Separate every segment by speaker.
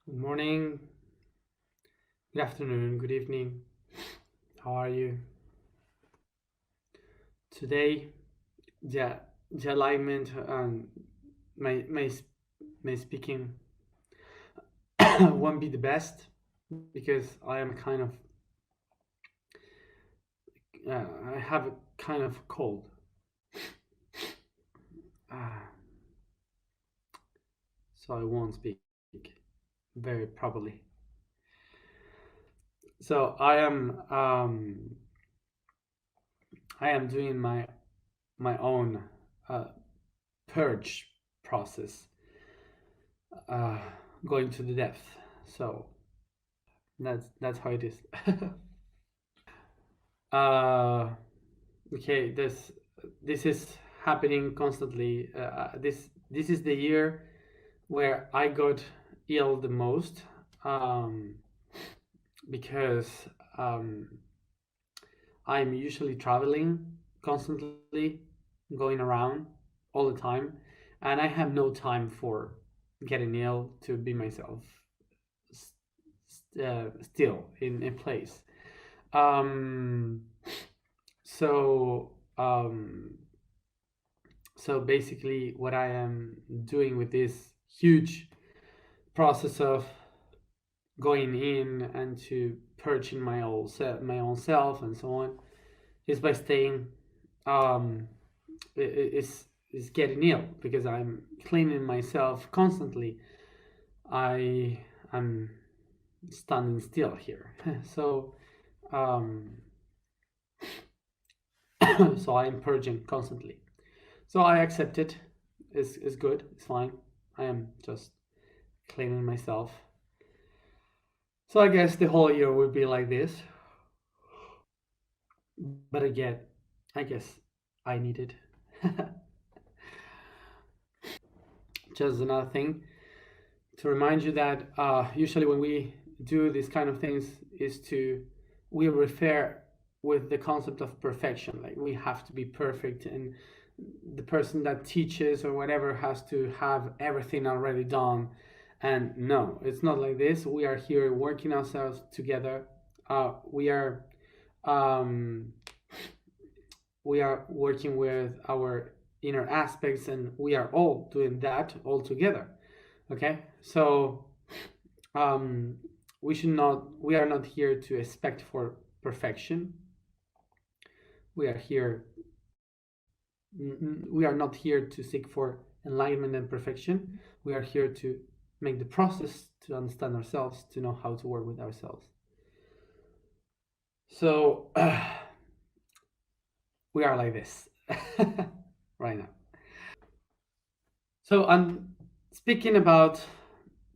Speaker 1: Good morning, good afternoon, good evening. How are you? Today, the the alignment and my my my speaking won't be the best because I am kind of I have a kind of cold, uh, so I won't speak very properly. So I am doing my own uh, purge process, uh, going to the depth. So that's how it is. uh, okay, this is happening constantly. This is the year where I got ill the most, um, because um, I'm usually traveling constantly, going around all the time, and I have no time for getting ill to be myself still in a place. Um, so um, so basically, what I am doing with this huge process of going in and to purging my own self and so on is by staying um, is getting ill because I'm cleaning myself constantly. I am standing still here, so um, so I'm purging constantly. So I accept it. It's good. It's fine. I am just cleaning myself. So I guess the whole year would be like this. But again, I guess I need it. Just another thing to remind you that usually when we do these kind of things is to we refer with the concept of perfection. Like we have to be perfect, and the person that teaches or whatever has to have everything already done. And no, it's not like this. We are here working ourselves together. Um, we are working with our inner aspects, and we are all doing that all together. Okay, so um, we are not here to expect for perfection. We are here we are not here to seek for enlightenment and perfection. We are here to make the process to understand ourselves, to know how to work with ourselves. So we are like this right now. So I'm speaking about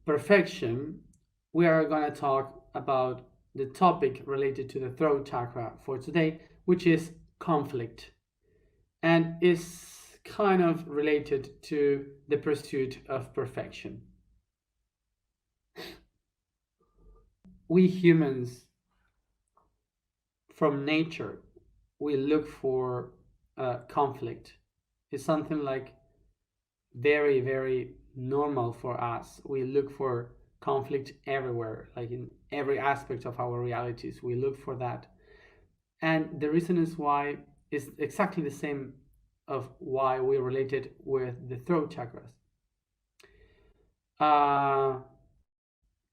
Speaker 1: perfection. We are going to talk about the topic related to the throat chakra for today, which is conflict, and is kind of related to the pursuit of perfection. We humans, from nature, we look for conflict. It's something like very, very normal for us. We look for conflict everywhere, like in every aspect of our realities. We look for that. And the reason is why is exactly the same of why we related with the throat chakras. Uh,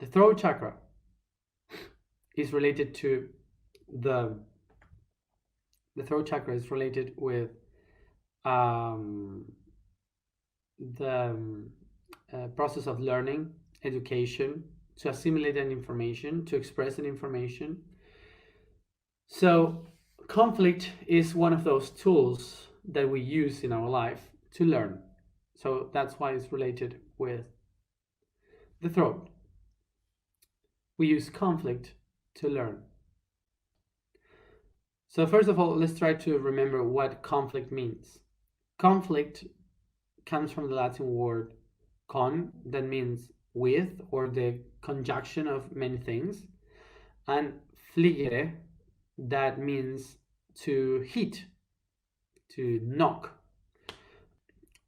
Speaker 1: the throat chakra is related to the the throat chakra is related with um, the process of learning, education, to assimilate an information, to express an information. So, conflict is one of those tools that we use in our life to learn. So, that's why it's related with the throat. We use conflict to learn. So, first of all, let's try to remember what conflict means. Conflict comes from the Latin word con, that means with, or the conjunction of many things, and fligere, that means to hit, to knock.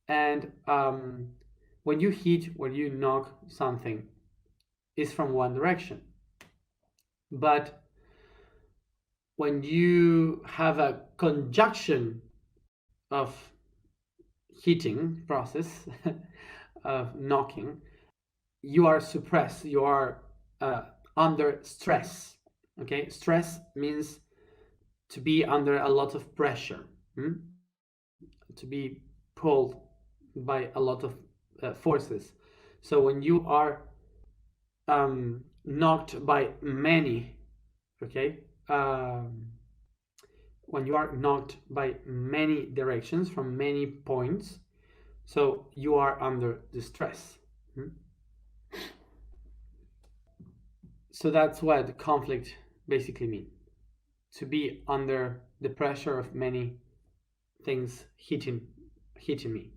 Speaker 1: And when you hit or you knock something, is from one direction. But when you have a conjunction of heating process of knocking, you are suppressed, you are under stress. Okay, stress means to be under a lot of pressure, to be pulled by a lot of forces. So when you are knocked by many, okay, when you are knocked by many directions from many points, so you are under distress. So that's what conflict basically means, to be under the pressure of many things hitting me.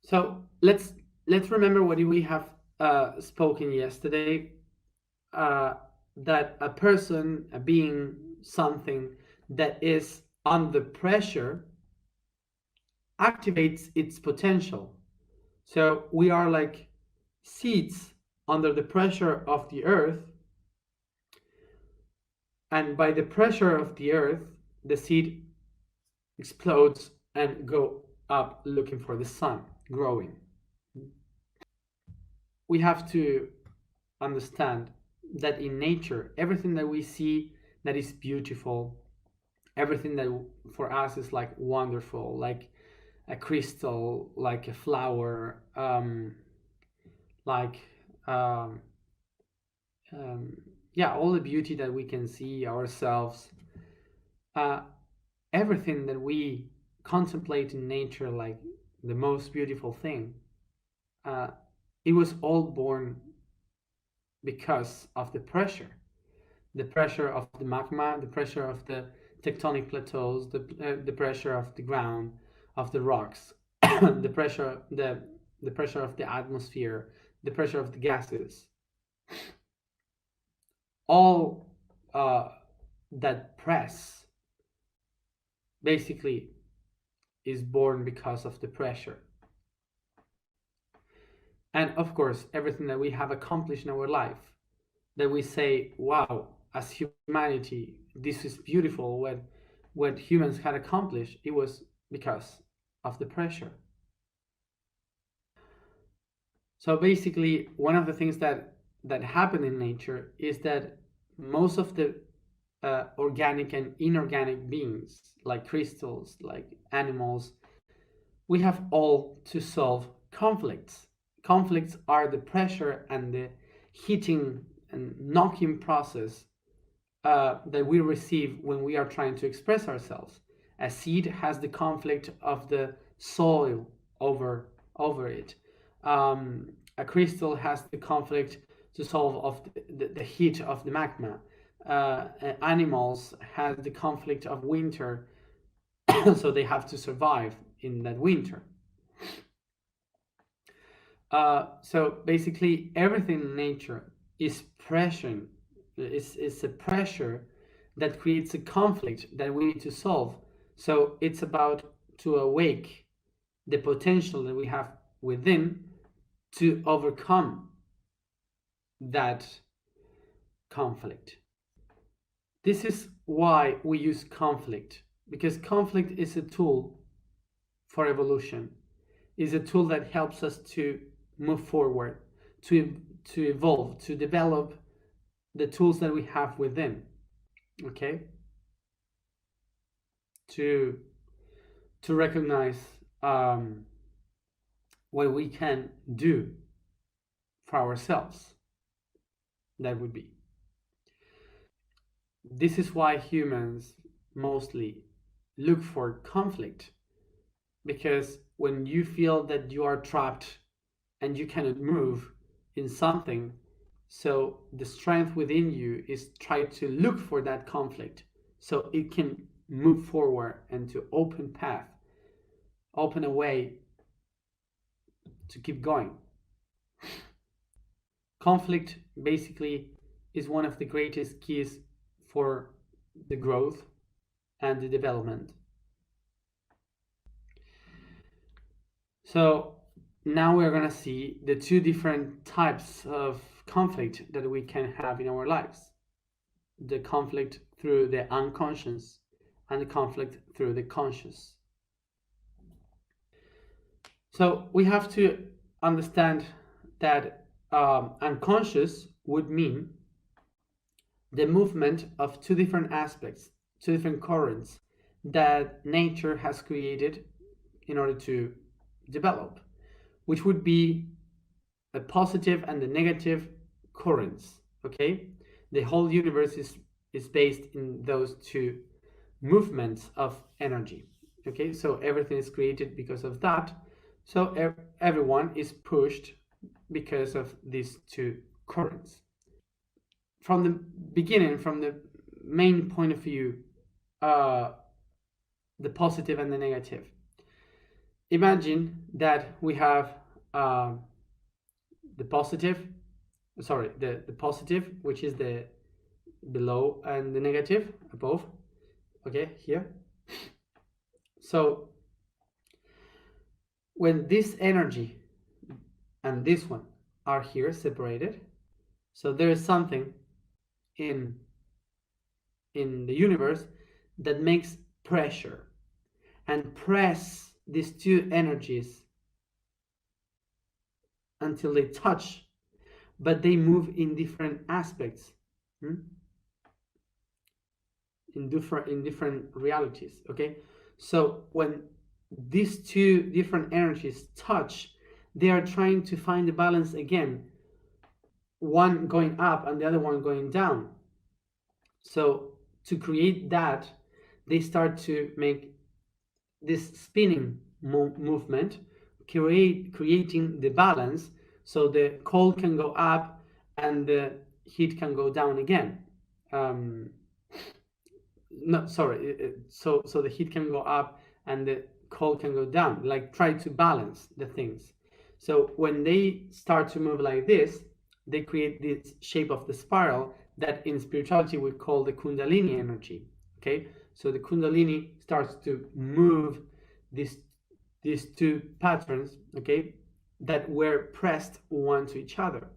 Speaker 1: So let's remember what we have spoken yesterday, that a person, a being, something that is under pressure activates its potential. So we are like seeds under the pressure of the earth, and by the pressure of the earth, the seed explodes and go up looking for the sun, growing. We have to understand that in nature, everything that we see that is beautiful, everything that for us is like wonderful, like a crystal, like a flower, like yeah, all the beauty that we can see ourselves, everything that we contemplate in nature, like the most beautiful thing, it was all born because of the pressure of the magma, the pressure of the tectonic plateaus, the pressure of the ground, of the rocks, the pressure of the atmosphere, the pressure of the gases. All that press basically is born because of the pressure. And of course, everything that we have accomplished in our life, that we say, wow, as humanity, this is beautiful, what humans had accomplished, it was because of the pressure. So basically, one of the things that happen in nature is that most of the organic and inorganic beings, like crystals, like animals, we have all to solve conflicts. Conflicts are the pressure and the heating and knocking process that we receive when we are trying to express ourselves. A seed has the conflict of the soil over it. A crystal has the conflict to solve of the heat of the magma. Animals have the conflict of winter, so they have to survive in that winter. So basically, everything in nature is pressure. It's a pressure that creates a conflict that we need to solve. So it's about to awake the potential that we have within to overcome that conflict. This is why we use conflict, because conflict is a tool for evolution, is a tool that helps us to move forward, to evolve, to develop the tools that we have within, okay? To recognize what we can do for ourselves. That would be. This is why humans mostly look for conflict, because when you feel that you are trapped and you cannot move in something, so the strength within you is try to look for that conflict so it can move forward and to open path, open a way to keep going. Conflict basically is one of the greatest keys for the growth and the development. So now we're going to see the two different types of conflict that we can have in our lives: the conflict through the unconscious and the conflict through the conscious. So we have to understand that unconscious would mean the movement of two different aspects, two different currents that nature has created in order to develop, which would be the positive and the negative currents. Okay, the whole universe is based in those two movements of energy. Okay, so everything is created because of that. So everyone is pushed because of these two currents. From the beginning, from the main point of view, the positive and the negative. Imagine that we have the positive, the positive, which is the below, and the negative above. Okay, here. So when this energy and this one are here separated, so there is something in the universe that makes pressure and press these two energies until they touch, but they move in different aspects, in different realities. Okay, so when these two different energies touch, they are trying to find the balance again, one going up and the other one going down. So to create that, they start to make this spinning movement, creating the balance, so the cold can go up and the heat can go down again. No, sorry. So the heat can go up and the cold can go down. Like, try to balance the things. So when they start to move like this, they create this shape of the spiral that in spirituality we call the Kundalini energy. Okay, so the Kundalini starts to move these two patterns, okay, that were pressed one to each other.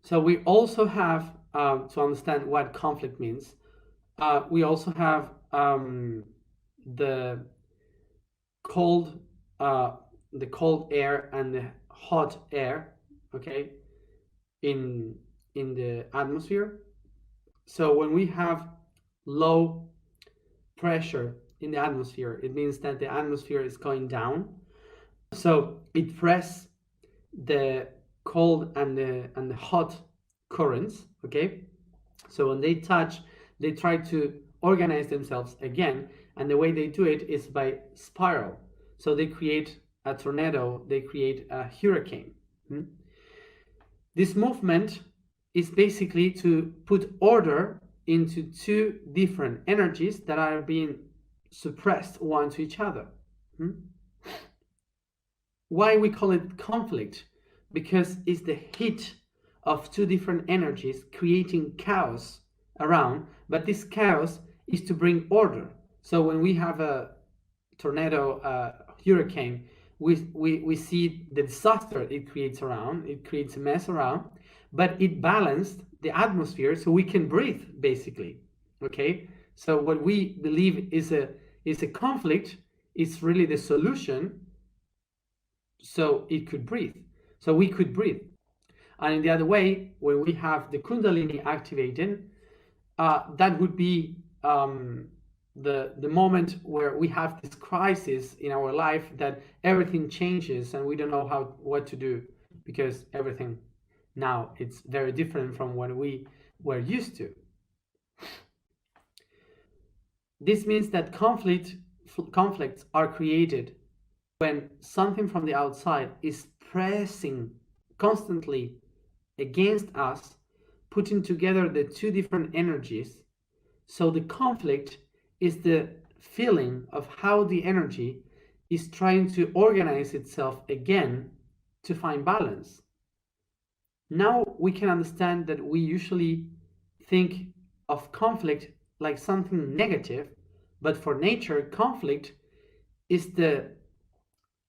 Speaker 1: So we also have to understand what conflict means. We also have the cold air and the hot air, okay, in the atmosphere. So when we have low pressure in the atmosphere, it means that the atmosphere is going down. So it presses the cold and the hot currents, okay? So when they touch, they try to organize themselves again, and the way they do it is by spiral. So they create a tornado, they create a hurricane. This movement is basically to put order into two different energies that are being suppressed one to each other. Why we call it conflict? Because it's the heat of two different energies creating chaos around, but this chaos is to bring order. So when we have a tornado, hurricane, we see the disaster it creates around, it creates a mess around, but it balanced the atmosphere so we can breathe, basically. Okay, so what we believe is a conflict is really the solution, so it could breathe, so we could breathe. And in the other way, when we have the Kundalini activated, that would be the moment where we have this crisis in our life, that everything changes and we don't know what to do, because everything now it's very different from what we were used to. This means that conflicts are created when something from the outside is pressing constantly against us, putting together the two different energies. So the conflict is the feeling of how the energy is trying to organize itself again to find balance. Now we can understand that we usually think of conflict like something negative, but for nature, conflict is the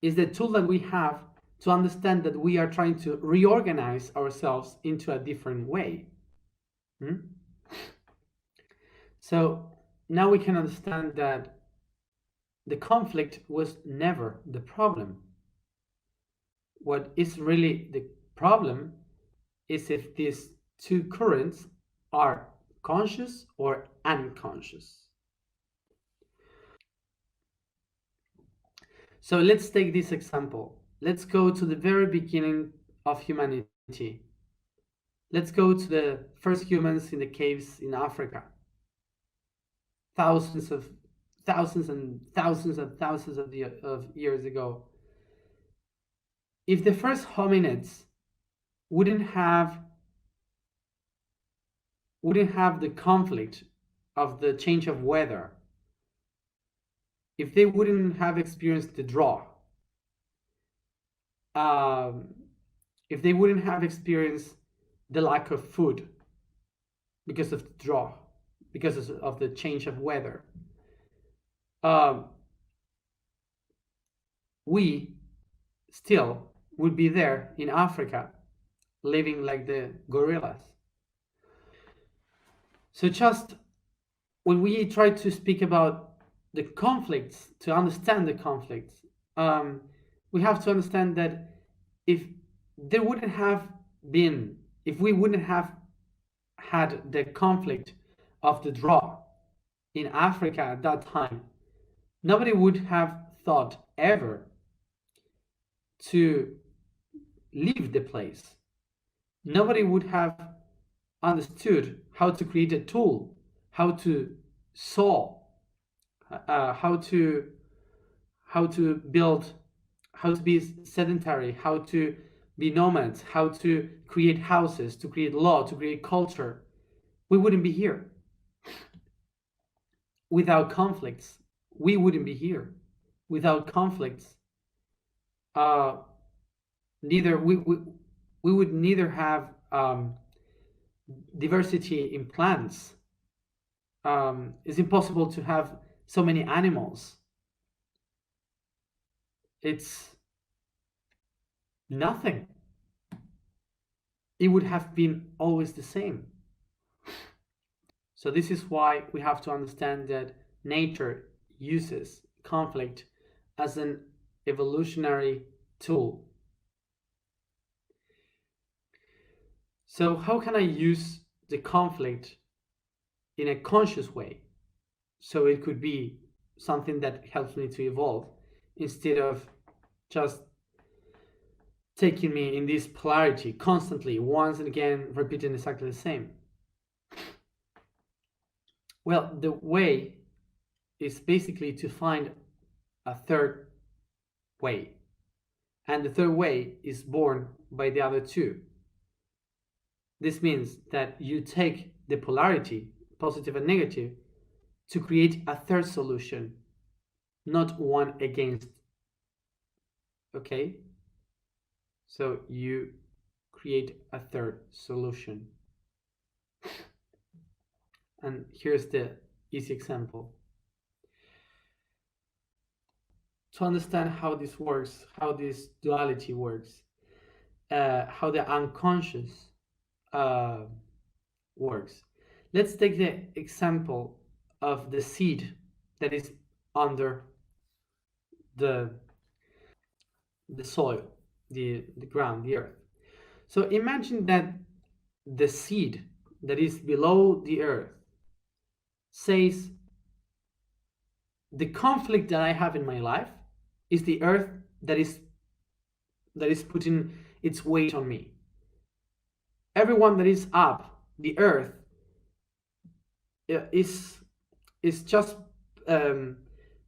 Speaker 1: is the tool that we have to understand that we are trying to reorganize ourselves into a different way. So now we can understand that the conflict was never the problem. What is really the problem is if these two currents are conscious or unconscious. So let's take this example. Let's go to the very beginning of humanity. Let's go to the first humans in the caves in Africa. Thousands and thousands of years ago. If the first hominids wouldn't have the conflict of the change of weather, if they wouldn't have experienced the drought, if they wouldn't have experienced the lack of food because of the drought, because of the change of weather, we still would be there in Africa, living like the gorillas. So just when we try to speak about the conflicts, to understand the conflicts, we have to understand that if we wouldn't have had the conflict of the drought in Africa at that time, nobody would have thought ever to leave the place. Nobody would have understood how to create a tool, how to saw, how to build, how to be sedentary, how to be nomads, how to create houses, to create law, to create culture. We wouldn't be here. Without conflicts, we wouldn't be here. Without conflicts, we would neither have diversity in plants. It's impossible to have so many animals. It's nothing. It would have been always the same. So this is why we have to understand that nature uses conflict as an evolutionary tool. So how can I use the conflict in a conscious way? So it could be something that helps me to evolve instead of just taking me in this polarity constantly, once and again, repeating exactly the same. Well, the way is basically to find a third way. And the third way is born by the other two. This means that you take the polarity, positive and negative, to create a third solution, not one against. Okay? So you create a third solution. And here's the easy example. To understand how this works, how this duality works, how the unconscious works. Let's take the example of the seed that is under the soil, the ground, the earth. So imagine that the seed that is below the earth says, the conflict that I have in my life is the earth that is putting its weight on me. Everyone that is up, the earth is just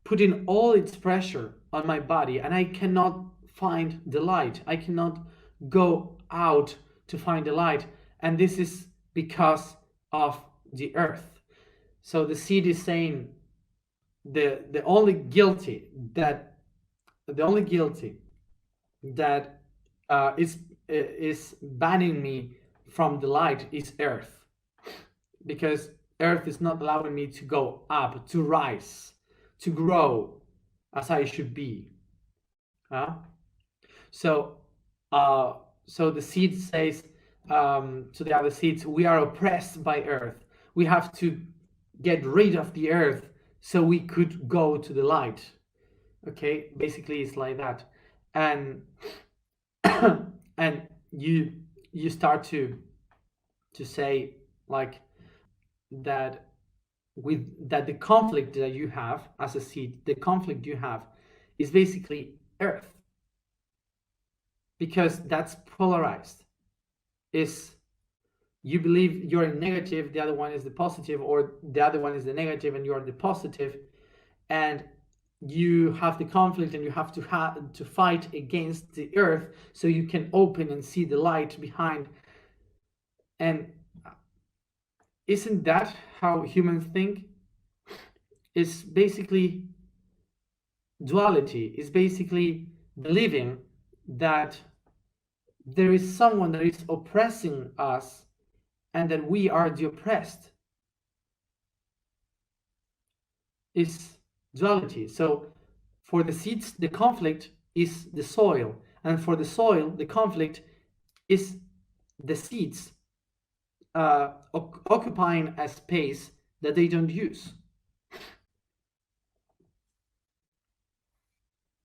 Speaker 1: putting all its pressure on my body, and I cannot find the light. I cannot go out to find the light, and this is because of the earth. So the seed is saying, the only guilty that is banning me from the light is earth, because earth is not allowing me to go up, to rise, to grow as I should be. So, so the seed says to the other seeds, we are oppressed by earth. We have to get rid of the earth so we could go to the light. Okay, basically it's like that. And and you start to say like that, with that the conflict that you have as a seed, the conflict you have is basically earth, because that's polarized. Is you believe you're in negative, the other one is the positive, or the other one is the negative and you're the positive, and you have the conflict and you have to fight against the earth so you can open and see the light behind. And isn't that how humans think? It's basically duality. Is basically believing that there is someone that is oppressing us and that we are the oppressed. Is duality. So for the seeds, the conflict is the soil, and for the soil, the conflict is the seeds occupying a space that they don't use.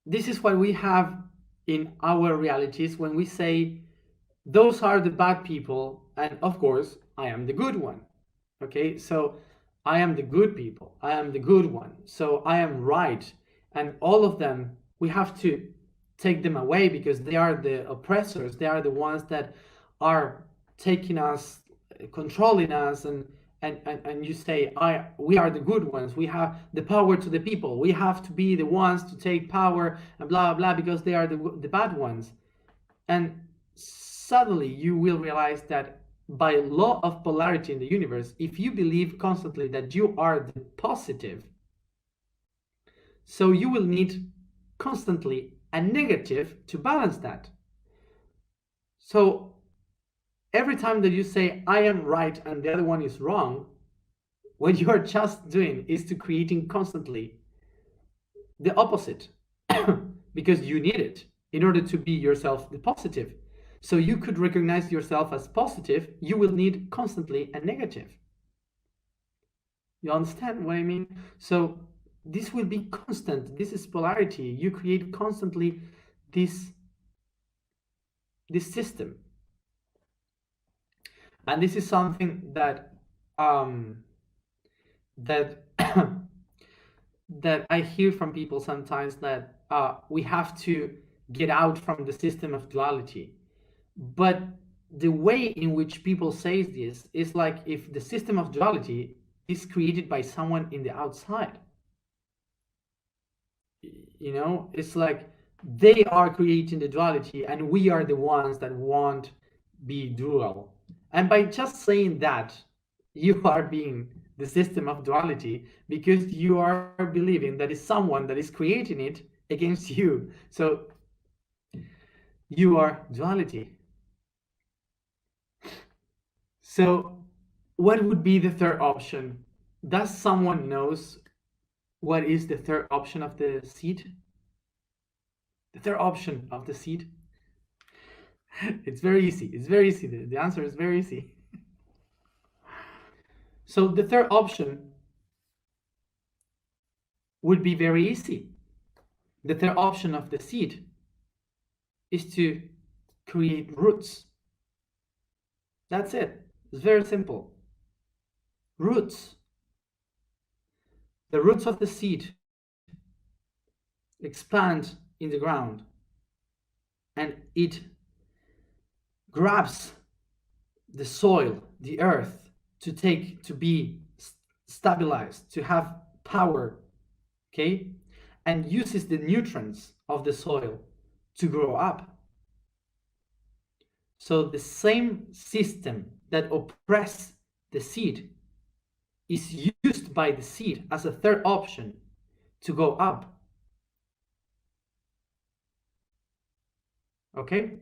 Speaker 1: This is what we have in our realities when we say those are the bad people, and of course I am the good one. Okay, so I am the good people, I am the good one, so I am right, and all of them, we have to take them away because they are the oppressors, they are the ones that are taking us, controlling us, and you say we are the good ones, we have the power to the people, we have to be the ones to take power and blah blah because they are the bad ones. And suddenly you will realize that by law of polarity in the universe, if you believe constantly that you are the positive, so you will need constantly a negative to balance that. So every time that you say I am right and the other one is wrong, what you are just doing is to creating constantly the opposite because you need it in order to be yourself the positive. So you could recognize yourself as positive, you will need constantly a negative. You understand what I mean? So this will be constant. This is polarity. You create constantly this system. And this is something that that that I hear from people sometimes, that we have to get out from the system of duality. But the way in which people say this is like if the system of duality is created by someone in the outside. You know, it's like they are creating the duality and we are the ones that won't be dual. And by just saying that, you are being the system of duality because you are believing that is someone that is creating it against you. So you are duality. So what would be the third option? Does someone knows what is the third option of the seed? The third option of the seed? It's very easy. It's very easy. The answer is very easy. So the third option would be very easy. The third option of the seed is to create roots. That's it. It's very simple. Roots. The roots of the seed expand in the ground and it grabs the soil, the earth, to be stabilized, to have power, okay, and uses the nutrients of the soil to grow up. So the same system that oppresses the seed is used by the seed as a third option to go up. Okay?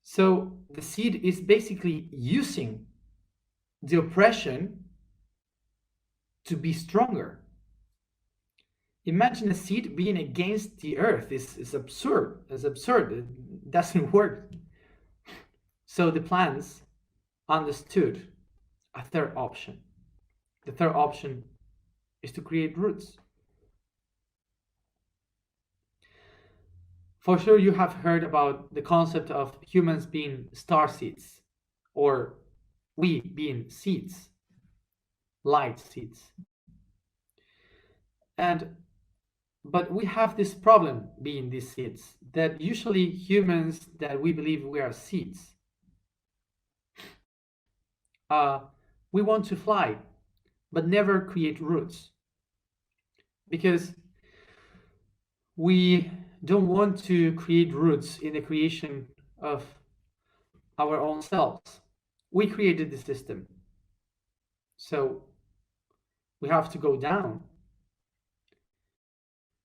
Speaker 1: So the seed is basically using the oppression to be stronger. Imagine a seed being against the earth. It's absurd. It's absurd. It doesn't work. So the plants understood a third option. The third option is to create roots. For sure, you have heard about the concept of humans being star seeds, or we being seeds, light seeds. But we have this problem being these seeds, that usually humans that we believe we are seeds, we want to fly, but never create roots, because we don't want to create roots in the creation of our own selves. We created the system, so we have to go down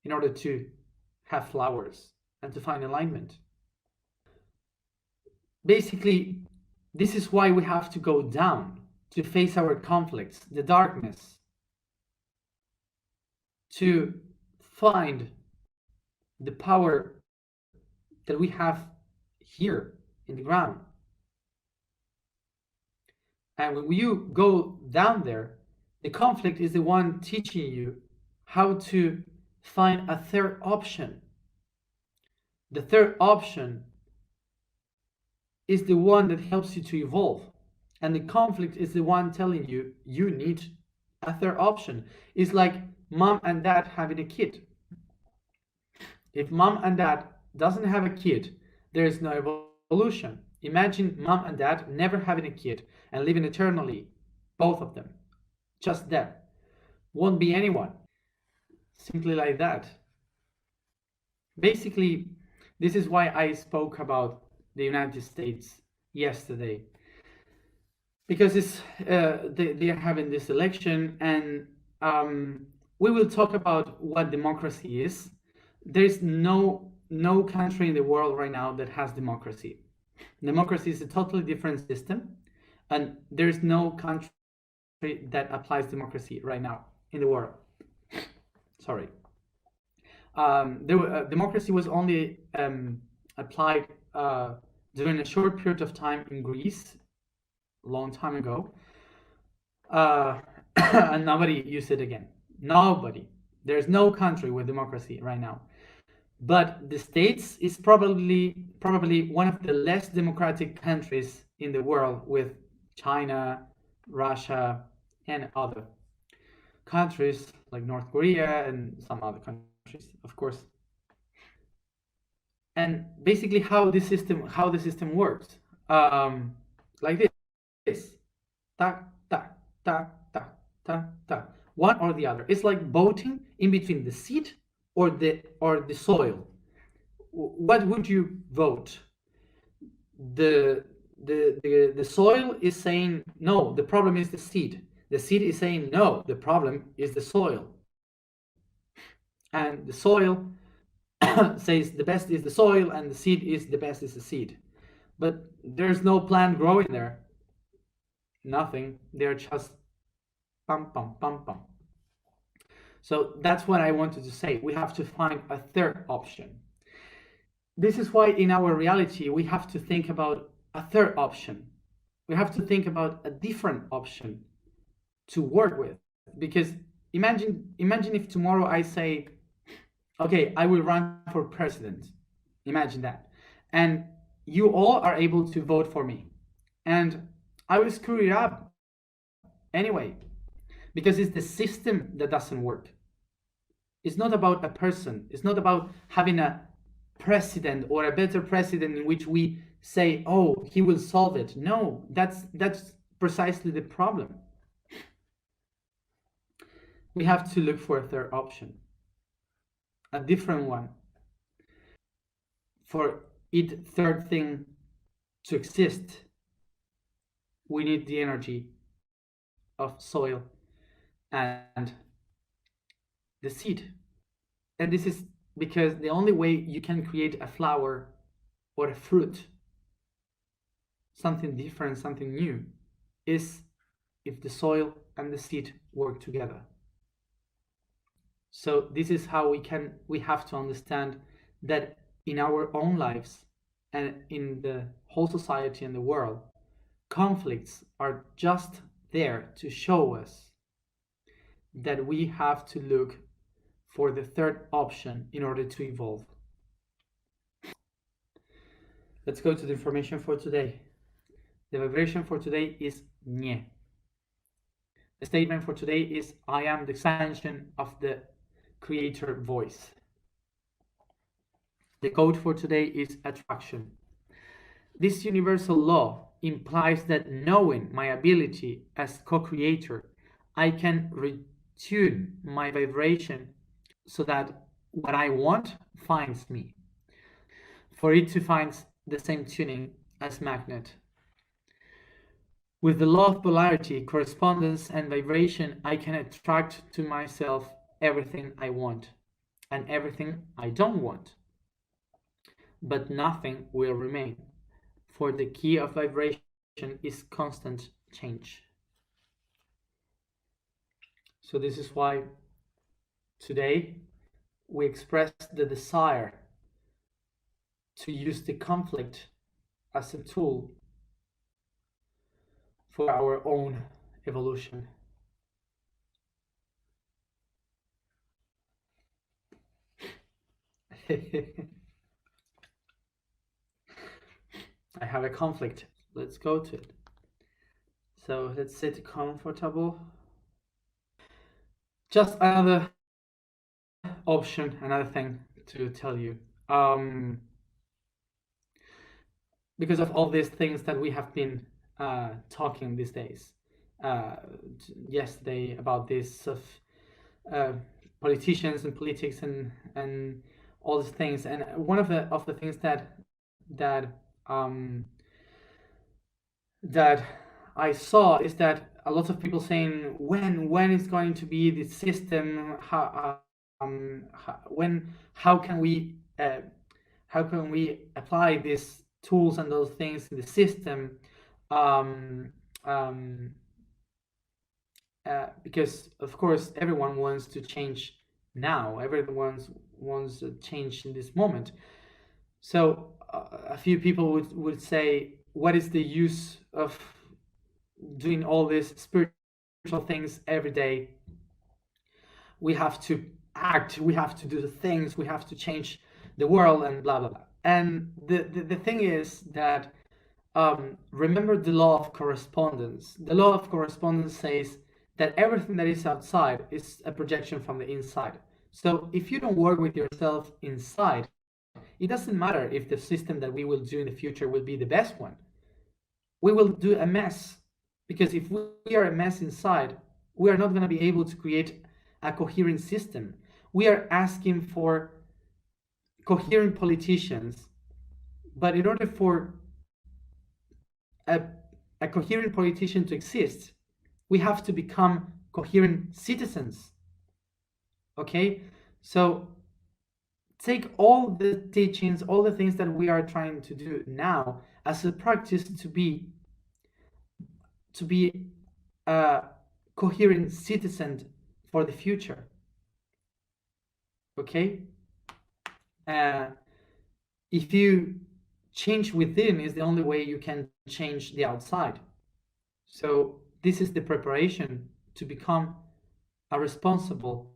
Speaker 1: in order to have flowers and to find alignment. Basically, this is why we have to go down, to face our conflicts, the darkness, to find the power that we have here in the ground. And when you go down there, the conflict is the one teaching you how to find a third option. The third option is the one that helps you to evolve. And the conflict is the one telling you you need a third option. It's like mom and dad having a kid. If mom and dad doesn't have a kid, there is no evolution. Imagine mom and dad never having a kid and living eternally, both of them, just them. Won't be anyone. Simply like that. Basically, this is why I spoke about the United States yesterday, because they are having this election, and we will talk about what democracy is. There's no country in the world right now that has democracy. Democracy is a totally different system, and there's no country that applies democracy right now in the world. Sorry. Democracy was only applied during a short period of time in Greece, a long time ago, and nobody used it again. Nobody. There's no country with democracy right now. But the States is probably one of the less democratic countries in the world, with China, Russia, and other countries like North Korea and some other countries, of course. And basically, how the system works, like this, ta ta ta ta ta ta, one or the other. It's like voting in between the seed or the soil. What would you vote? The soil is saying no, the problem is the seed. The seed is saying no, the problem is the soil. And the soil says the best is the soil, and the seed is the best is the seed. But there's no plant growing there. Nothing. They're just pum pum pum pum. So that's what I wanted to say. We have to find a third option. This is why in our reality we have to think about a third option. We have to think about a different option to work with. Because imagine if tomorrow I say, okay, I will run for president. Imagine that. And you all are able to vote for me. And I will screw it up anyway, because it's the system that doesn't work. It's not about a person. It's not about having a president or a better president in which we say, oh, he will solve it. No, that's precisely the problem. We have to look for a third option, a different one. For it third thing to exist, we need the energy of soil and the seed. And this is because the only way you can create a flower or a fruit, something different, something new, is if the soil and the seed work together. So this is how we have to understand that in our own lives and in the whole society and the world, conflicts are just there to show us that we have to look for the third option in order to evolve. Let's go to the information for today. The vibration for today is nie. The statement for today is I am the expansion of the creator voice. The code for today is attraction. This universal law implies that knowing my ability as co-creator, I can retune my vibration so that what I want finds me, for it to find the same tuning as magnet. With the law of polarity, correspondence, and vibration, I can attract to myself everything I want and everything I don't want. But nothing will remain, for the key of vibration is constant change. So this is why today we express the desire to use the conflict as a tool for our own evolution. I have a conflict. Let's go to it. So let's sit comfortable. Just another option, another thing to tell you. Because of all these things that we have been talking these days. Yesterday about this of politicians and politics and all these things. And one of the things that that I saw is that a lot of people saying when is going to be the system, how can we apply these tools and those things in the system, um, um, because of course everyone wants to change now, everyone wants to change in this moment. So a few people would say, what is the use of doing all these spiritual things every day? We have to act, we have to do the things, we have to change the world and blah blah blah. And the thing is that remember the law of correspondence. The law of correspondence says that everything that is outside is a projection from the inside. So if you don't work with yourself inside, it doesn't matter if the system that we will do in the future will be the best one. We will do a mess, because if we are a mess inside, we are not going to be able to create a coherent system. We are asking for coherent politicians, but in order for a, a coherent politician to exist, we have to become coherent citizens. Okay? So take all the teachings, all the things that we are trying to do now as a practice to be a coherent citizen for the future. Okay? If you change within, is the only way you can change the outside. So this is the preparation to become a responsible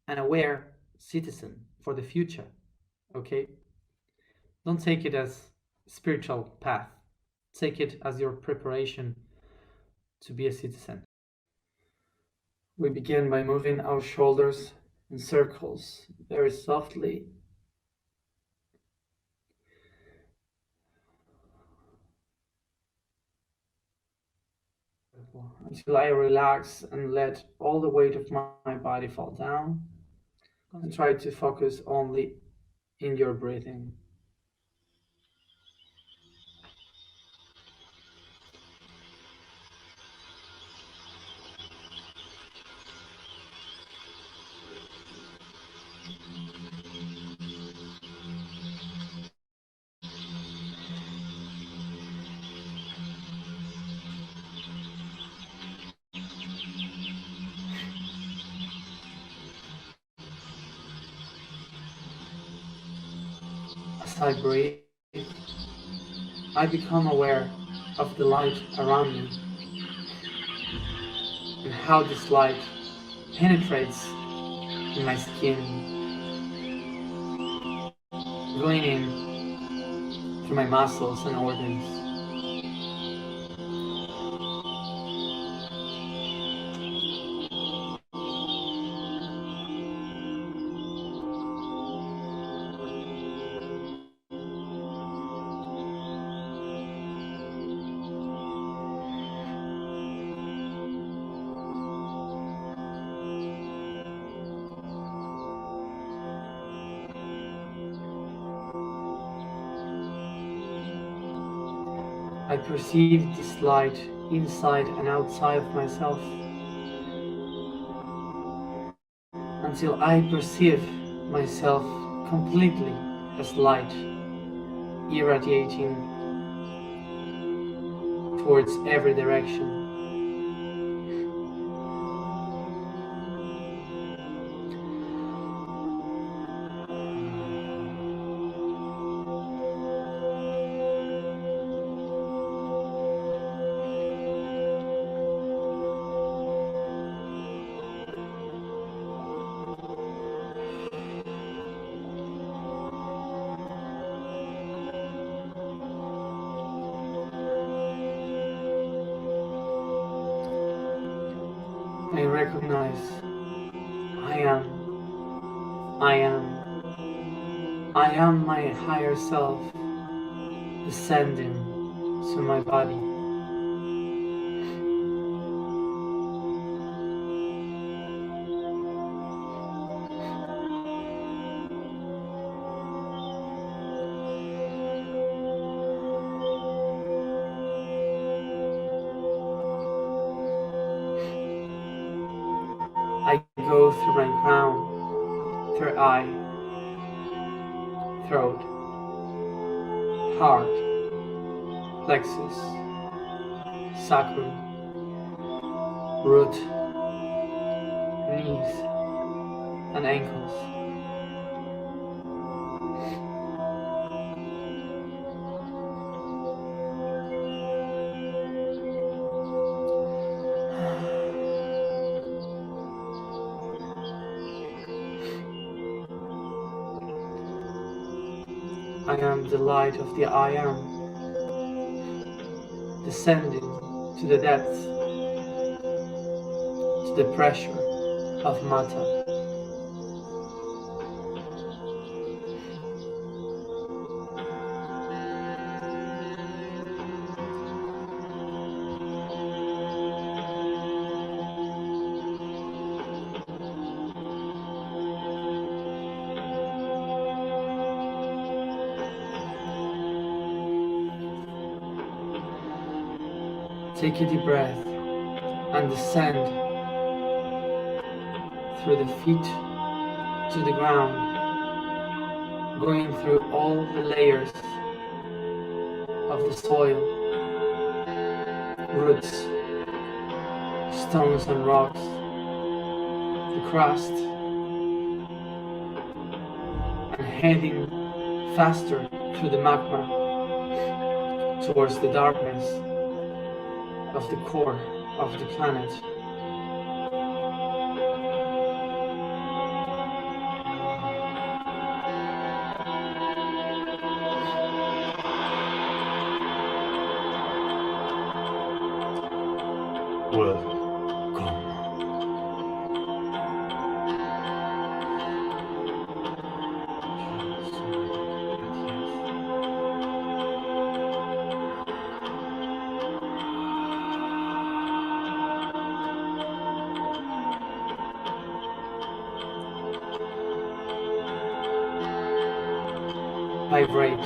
Speaker 1: and aware citizen for the future. Okay? Don't take it as spiritual path. Take it as your preparation to be a citizen. We begin by moving our shoulders in circles very softly. Until I relax and let all the weight of my body fall down, and try to focus only in your breathing. As I breathe, I become aware of the light around me and how this light penetrates in my skin, going in through my muscles and organs. I perceive this light inside and outside of myself until I perceive myself completely as light, irradiating towards every direction. I recognize I am my higher self descending to my body. I go through my crown, third eye, throat, heart, plexus, sacrum, root, knees, and ankles. I am the light of the I am, descending to the depths, to the pressure of matter. Take a deep breath and descend through the feet to the ground, going through all the layers of the soil, roots, stones and rocks, the crust, and heading faster through the magma towards the darkness of the core of the planet. Vibrate.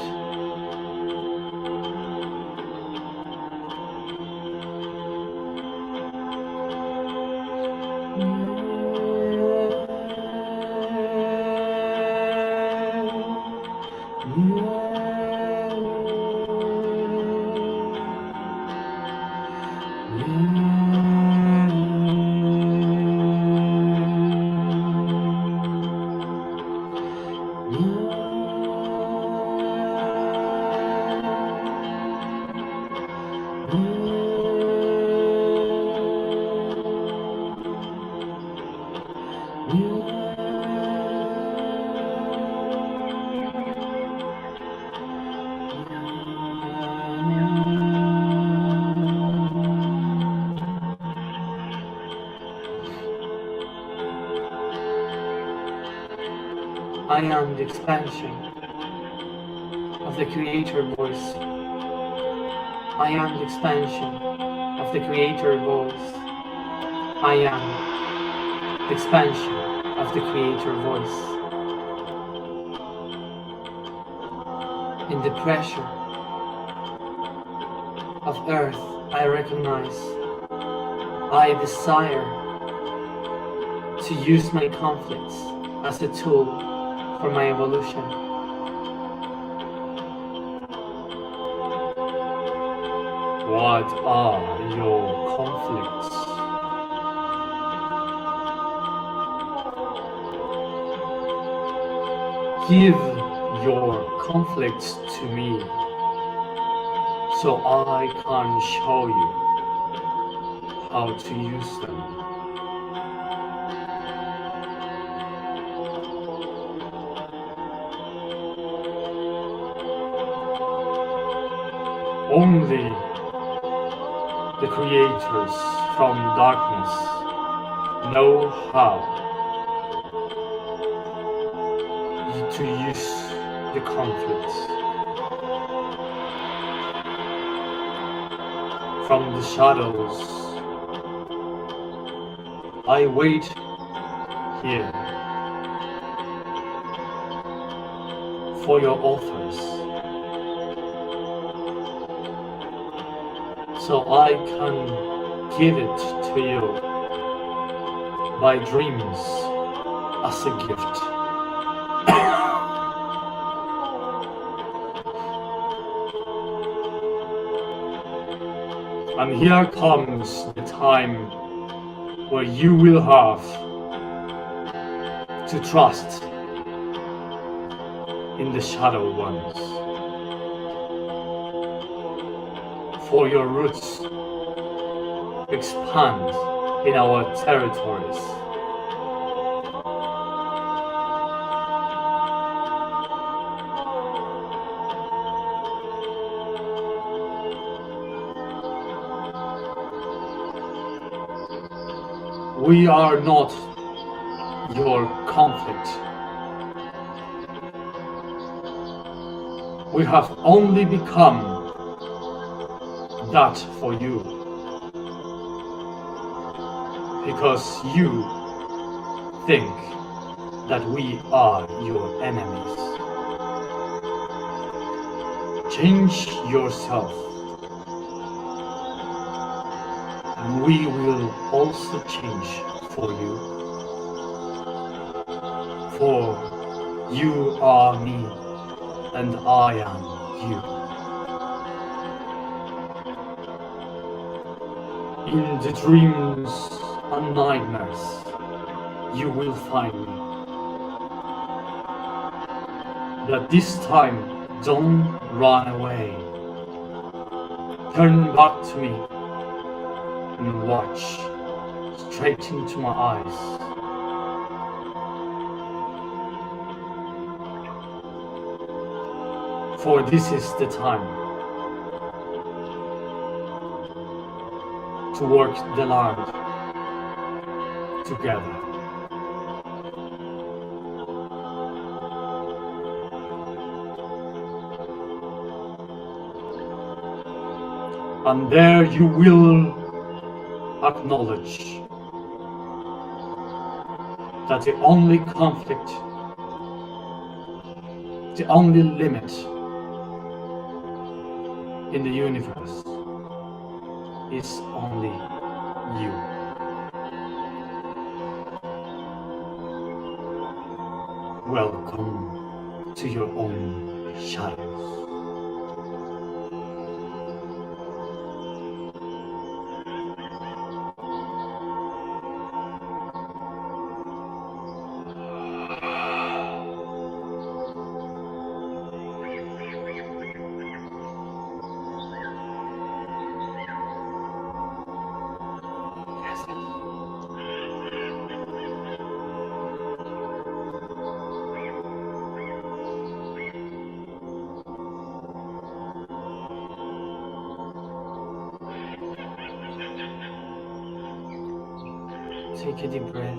Speaker 1: am the expansion of the Creator voice. I am the expansion of the Creator voice. I am the expansion of the Creator voice. In the pressure of earth, I recognize I desire to use my conflicts as a tool for my evolution. What are your conflicts? Give your conflicts to me so I can show you how to use them. Only the creators from darkness know how to use the conflicts. From the shadows, I wait here for your offers, so I can give it to you by dreams as a gift. And here comes the time where you will have to trust in the shadow ones, for your roots expand in our territories. We are not your conflict. We have only become that for you, because you think that we are your enemies. Change yourself, and we will also change for you. For you are me, and I am you. In the dreams and nightmares, you will find me. But this time, don't run away. Turn back to me and watch straight into my eyes. For this is the time to work the land together. And there you will acknowledge that the only conflict, the only limit in the universe is only you. Welcome to your own shadows. Take a deep breath.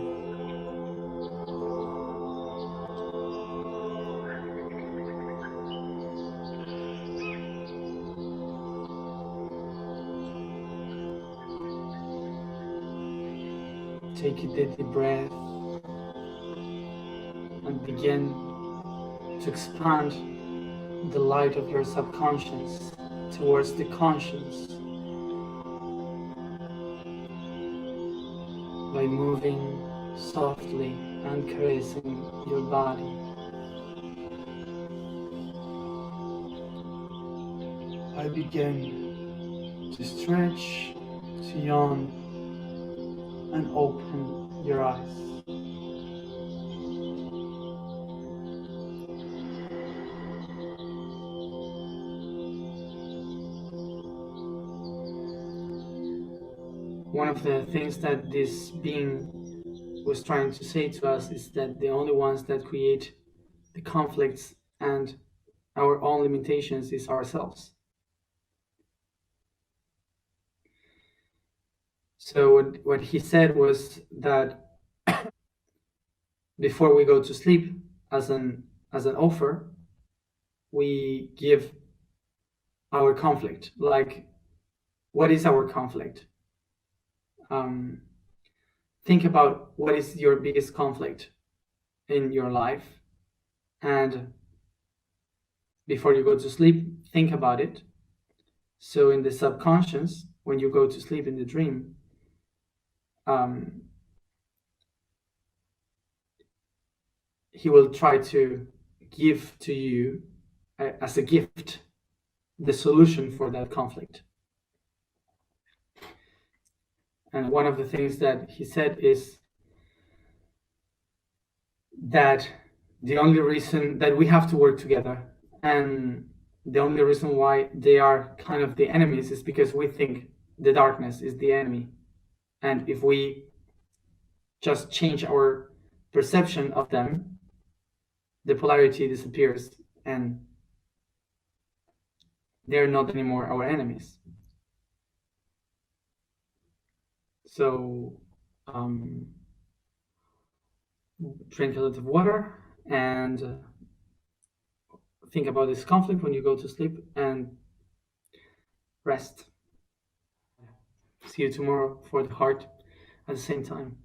Speaker 1: take a deep breath and begin to expand the light of your subconscious towards the conscious by moving softly and caressing your body. I begin to stretch, to yawn, and open your eyes. One of the things that this being was trying to say to us is that the only ones that create the conflicts and our own limitations is ourselves. So what he said was that before we go to sleep, as an offer, we give our conflict. Like, what is our conflict? Think about what is your biggest conflict in your life, and before you go to sleep, think about it. So in the subconscious, when you go to sleep in the dream, he will try to give to you as a gift the solution for that conflict. And one of the things that he said is that the only reason that we have to work together, and the only reason why they are kind of the enemies, is because we think the darkness is the enemy. And if we just change our perception of them, the polarity disappears and they're not anymore our enemies. So drink a lot of water and think about this conflict when you go to sleep, and rest. See you tomorrow for the heart at the same time.